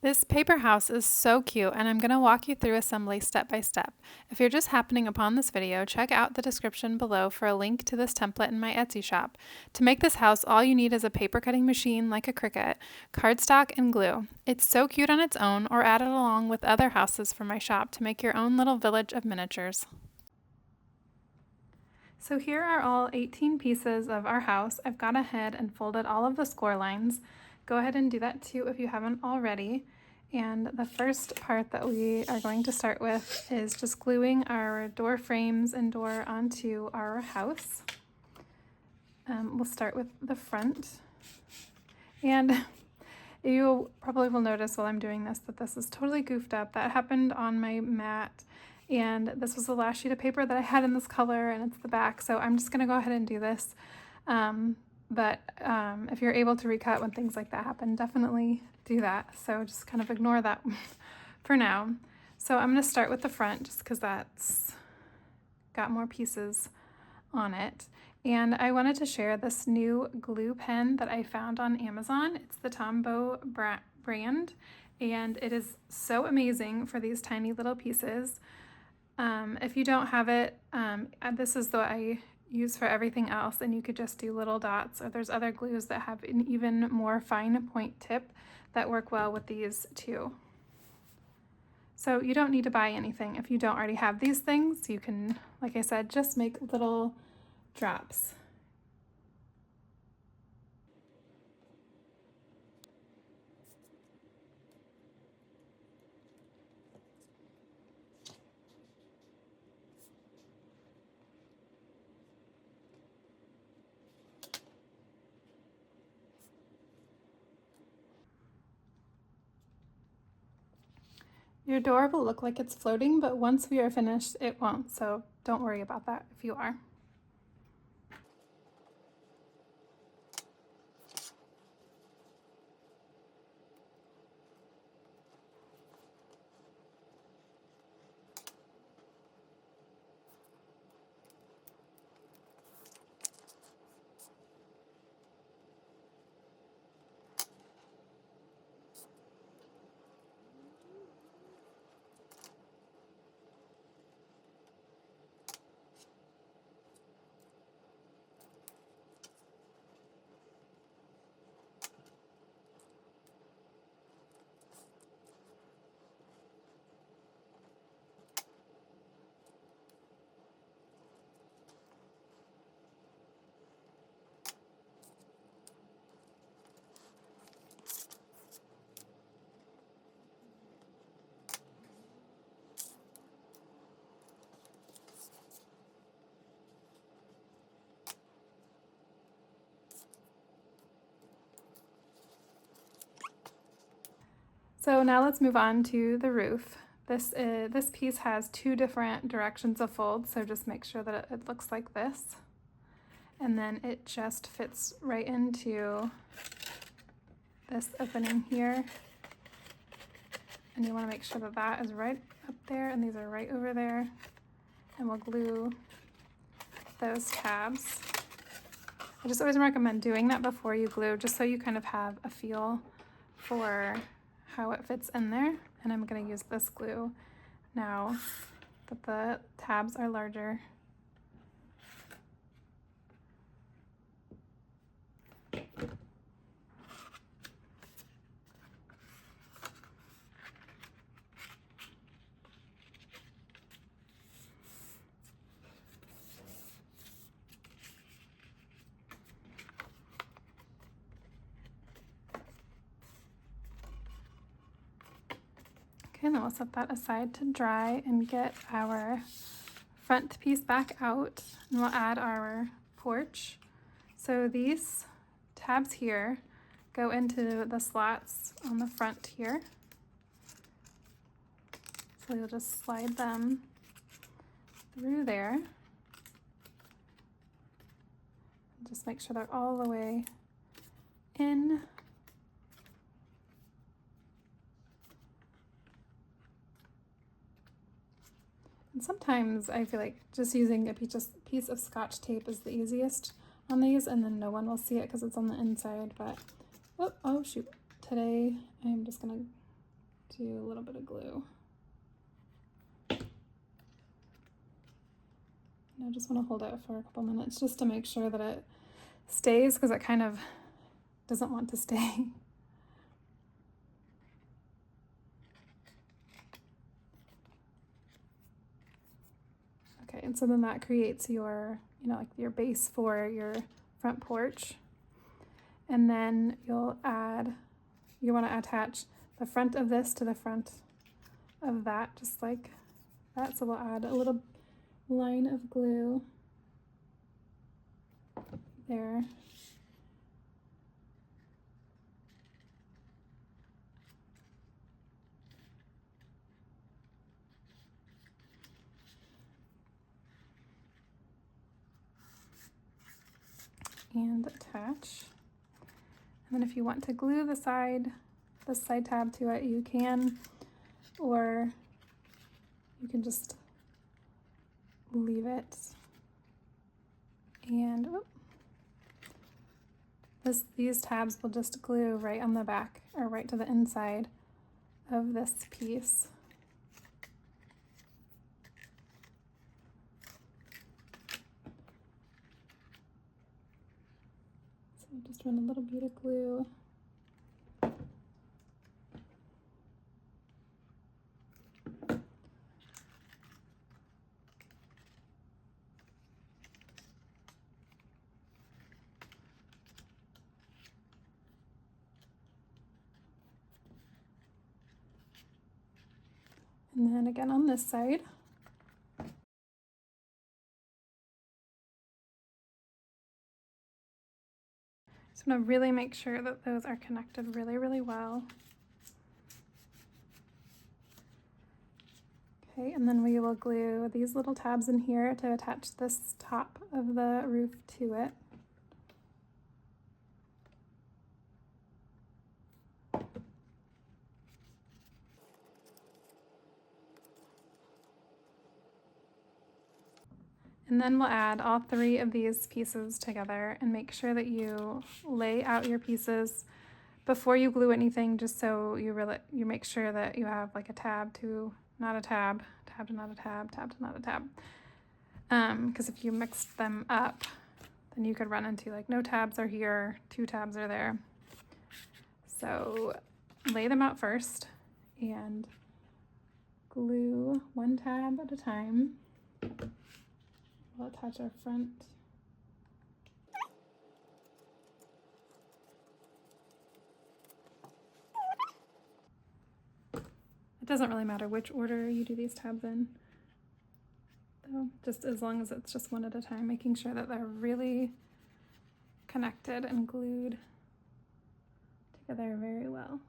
This paper house is so cute, and I'm going to walk you through assembly step by step. If you're just happening upon this video, check out the description below for a link to this template in my Etsy shop. To make this house, all you need is a paper cutting machine like a Cricut, cardstock, and glue. It's so cute on its own, or add it along with other houses from my shop to make your own little village of miniatures. So here are all 18 pieces of our house. I've gone ahead and folded all of the score lines. Go ahead and do that too if you haven't already. And the first part that we are going to start with is just gluing our door frames and door onto our house. We'll start with the front. And you probably will notice while I'm doing this that this is totally goofed up. That happened on my mat. And this was the last sheet of paper that I had in this color, and it's the back, so I'm just going to go ahead and do this. But if you're able to recut when things like that happen, definitely do that. So just kind of ignore that for now. So I'm going to start with the front just because that's got more pieces on it. And I wanted to share this new glue pen that I found on Amazon. It's the Tombow brand, and it is so amazing for these tiny little pieces. If you don't have it, this is what I use for everything else, and you could just do little dots, or there's other glues that have an even more fine point tip that work well with these too. So you don't need to buy anything. If you don't already have these things, you can, like I said, just make little drops. Your door will look like it's floating, but once we are finished, it won't, so don't worry about that if you are. So now let's move on to the roof. This piece has two different directions of fold, so just make sure that it looks like this. And then it just fits right into this opening here. And you want to make sure that that is right up there and these are right over there. And we'll glue those tabs. I just always recommend doing that before you glue, just so you kind of have a feel for how it fits in there. And I'm going to use this glue now that the tabs are larger. Okay, then we'll set that aside to dry and get our front piece back out, and we'll add our porch. So these tabs here go into the slots on the front here. So you'll just slide them through there. Just make sure they're all the way in. And sometimes I feel like just using a piece of Scotch tape is the easiest on these, and then no one will see it because it's on the inside. But oh shoot, today I'm just gonna do a little bit of glue. I just want to hold it for a couple minutes just to make sure that it stays, because it kind of doesn't want to stay. Okay, and so then that creates your, like your base for your front porch. And then you want to attach the front of this to the front of that, just like that. So we'll add a little line of glue there. And attach. And then if you want to glue this side tab to it, you can, or you can just leave it. And these tabs will just glue right on the back, or right to the inside of this piece. So just run a little bit of glue. And then again on this side. Just want to really make sure that those are connected really, really well. Okay, and then we will glue these little tabs in here to attach this top of the roof to it. And then we'll add all 3 of these pieces together and make sure that you lay out your pieces before you glue anything, just so you make sure that you have like a tab to not a tab, tab to not a tab, tab to not a tab. Because if you mix them up, then you could run into like no tabs are here, 2 tabs are there. So lay them out first and glue 1 tab at a time. We'll attach our front. It doesn't really matter which order you do these tabs in, though, just as long as it's just 1 at a time, making sure that they're really connected and glued together very well.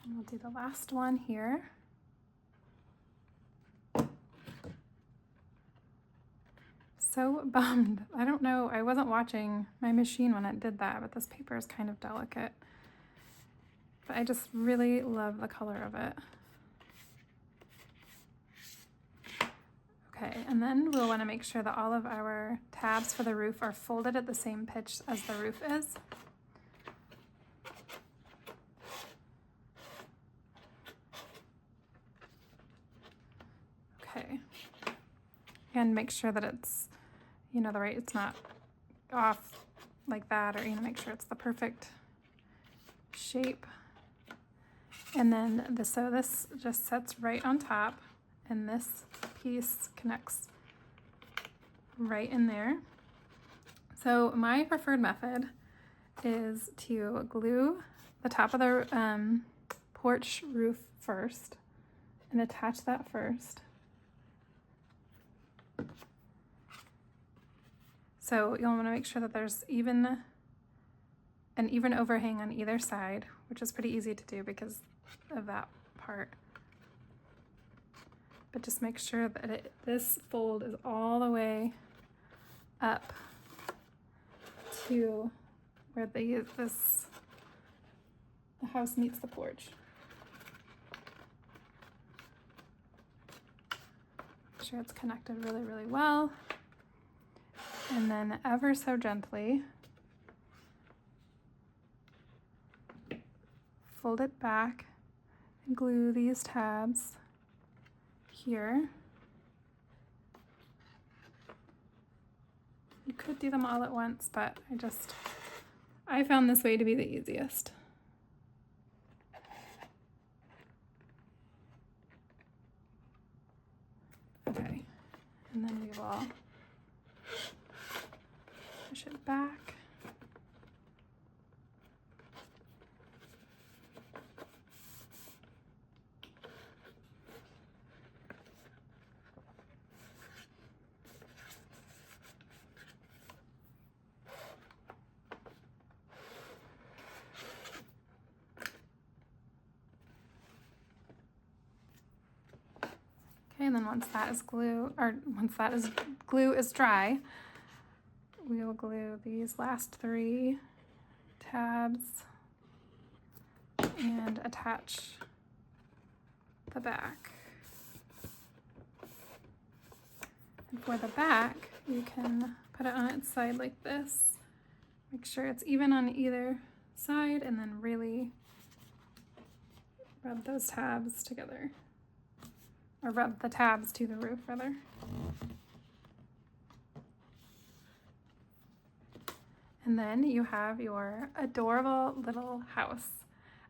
And we'll do the last one here. So bummed. I don't know, I wasn't watching my machine when it did that, but this paper is kind of delicate. But I just really love the color of it. Okay, and then we'll want to make sure that all of our tabs for the roof are folded at the same pitch as the roof is. Okay, and make sure that it's, it's not off like that, or, make sure it's the perfect shape. And then so this just sets right on top, and this piece connects right in there. So my preferred method is to glue the top of the porch roof first and attach that first. So you'll want to make sure that there's an even overhang on either side, which is pretty easy to do because of that part. But just make sure that this fold is all the way up to where the house meets the porch. Make sure it's connected really, really well. And then ever so gently, fold it back and glue these tabs here. You could do them all at once, but I found this way to be the easiest. Okay, and then we will push it back. Okay, and then once that glue is dry, we will glue these last 3 tabs and attach the back. And for the back, you can put it on its side like this. Make sure it's even on either side, and then really rub those tabs together. Or rub the tabs to the roof, rather. And then you have your adorable little house.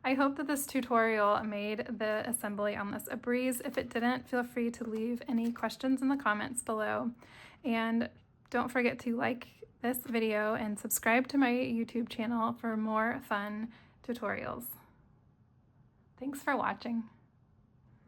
I hope that this tutorial made the assembly on this a breeze. If it didn't, feel free to leave any questions in the comments below. And don't forget to like this video and subscribe to my YouTube channel for more fun tutorials. Thanks for watching.